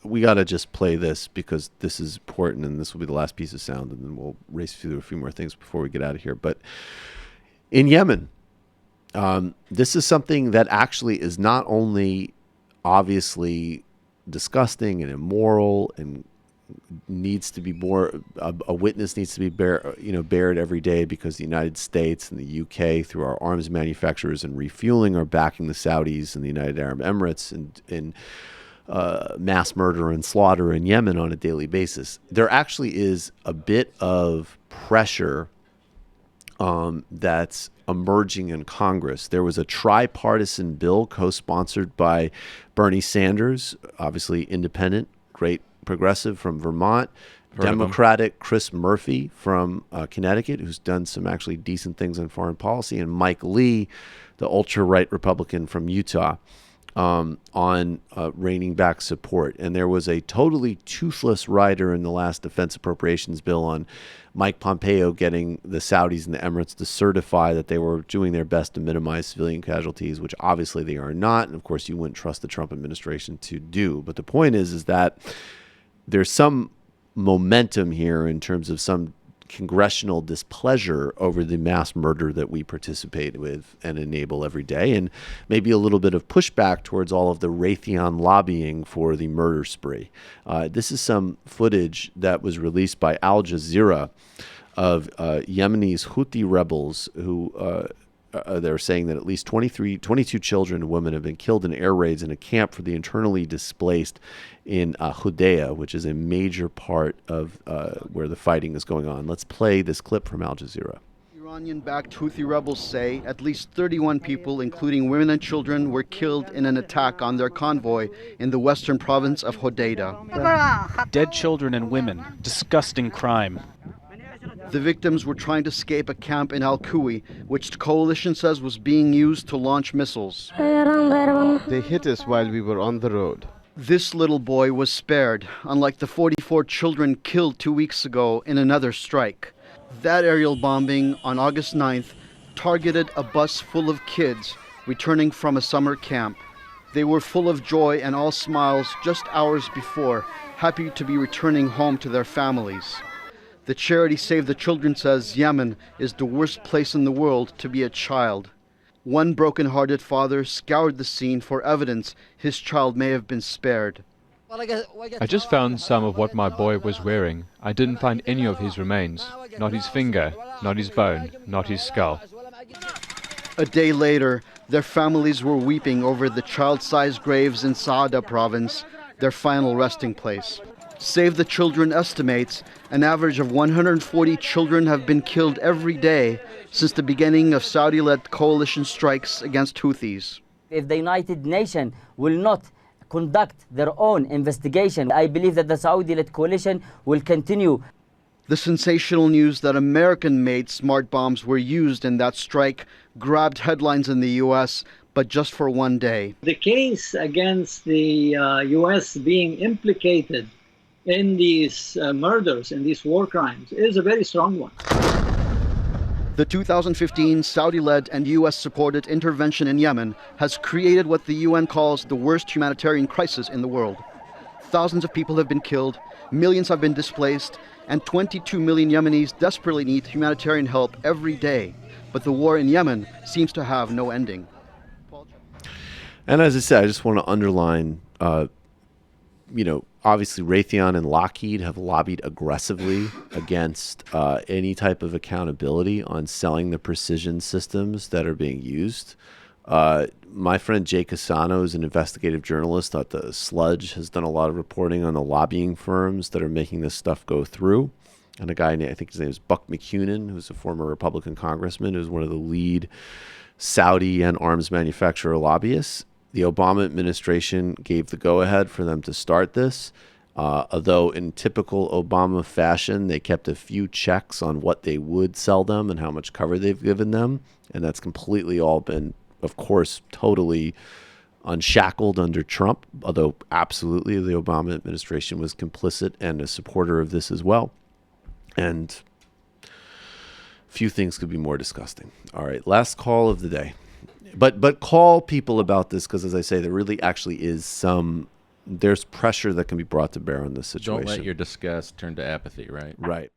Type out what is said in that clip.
We got to just play this because this is important, and this will be the last piece of sound, and then we'll race through a few more things before we get out of here. But in Yemen, this is something that actually is not only obviously disgusting and immoral and needs to be a witness needs to be bared every day, because the United States and the UK, through our arms manufacturers and refueling, are backing the Saudis and the United Arab Emirates in mass murder and slaughter in Yemen on a daily basis. There actually is a bit of pressure that's emerging in Congress. There was a tripartisan bill co-sponsored by Bernie Sanders, obviously independent, great progressive from Vermont, Democratic Chris Murphy from Connecticut, who's done some actually decent things in foreign policy, and Mike Lee, the ultra-right Republican from Utah, on reining back support. And there was a totally toothless rider in the last defense appropriations bill on Mike Pompeo getting the Saudis and the Emirates to certify that they were doing their best to minimize civilian casualties, which obviously they are not. And of course, you wouldn't trust the Trump administration to do. But the point is that there's some momentum here in terms of some congressional displeasure over the mass murder that we participate with and enable every day, and maybe a little bit of pushback towards all of the Raytheon lobbying for the murder spree. This is some footage that was released by Al Jazeera of Yemeni's Houthi rebels who they're saying that at least 22 children and women have been killed in air raids in a camp for the internally displaced in Hudaydah, which is a major part of where the fighting is going on. Let's play this clip from Al Jazeera. Iranian-backed Houthi rebels say at least 31 people, including women and children, were killed in an attack on their convoy in the western province of Hudaydah. Dead children and women. Disgusting crime. The victims were trying to escape a camp in Al-Kuwi, which the coalition says was being used to launch missiles. They hit us while we were on the road. This little boy was spared, unlike the 44 children killed 2 weeks ago in another strike. That aerial bombing on August 9th targeted a bus full of kids returning from a summer camp. They were full of joy and all smiles just hours before, happy to be returning home to their families. The charity Save the Children says Yemen is the worst place in the world to be a child. One broken-hearted father scoured the scene for evidence his child may have been spared. I just found some of what my boy was wearing. I didn't find any of his remains. Not his finger, not his bone, not his skull. A day later, their families were weeping over the child-sized graves in Saada province, their final resting place. Save the Children estimates an average of 140 children have been killed every day since the beginning of Saudi-led coalition strikes against Houthis. If the United Nations will not conduct their own investigation, I believe that the Saudi-led coalition will continue. The sensational news that American-made smart bombs were used in that strike grabbed headlines in the U.S., but just for one day. The case against the U.S. being implicated in these murders, in these war crimes, is a very strong one. The 2015 Saudi-led and U.S.-supported intervention in Yemen has created what the UN calls the worst humanitarian crisis in the world. Thousands of people have been killed, millions have been displaced, and 22 million Yemenis desperately need humanitarian help every day. But the war in Yemen seems to have no ending. And as I said, I just want to underline, obviously Raytheon and Lockheed have lobbied aggressively against any type of accountability on selling the precision systems that are being used. My friend Jay Cassano is an investigative journalist. Thought the Sludge has done a lot of reporting on the lobbying firms that are making this stuff go through. And a guy, I think his name is Buck McCunin, who's a former Republican congressman, who's one of the lead Saudi and arms manufacturer lobbyists. The Obama administration gave the go-ahead for them to start this, although in typical Obama fashion, they kept a few checks on what they would sell them and how much cover they've given them. And that's completely all been, of course, totally unshackled under Trump, although absolutely the Obama administration was complicit and a supporter of this as well. And few things could be more disgusting. All right, last call of the day. But call people about this, because as I say, there really actually is some there's pressure that can be brought to bear on this situation. Don't let your disgust turn to apathy, right? Right.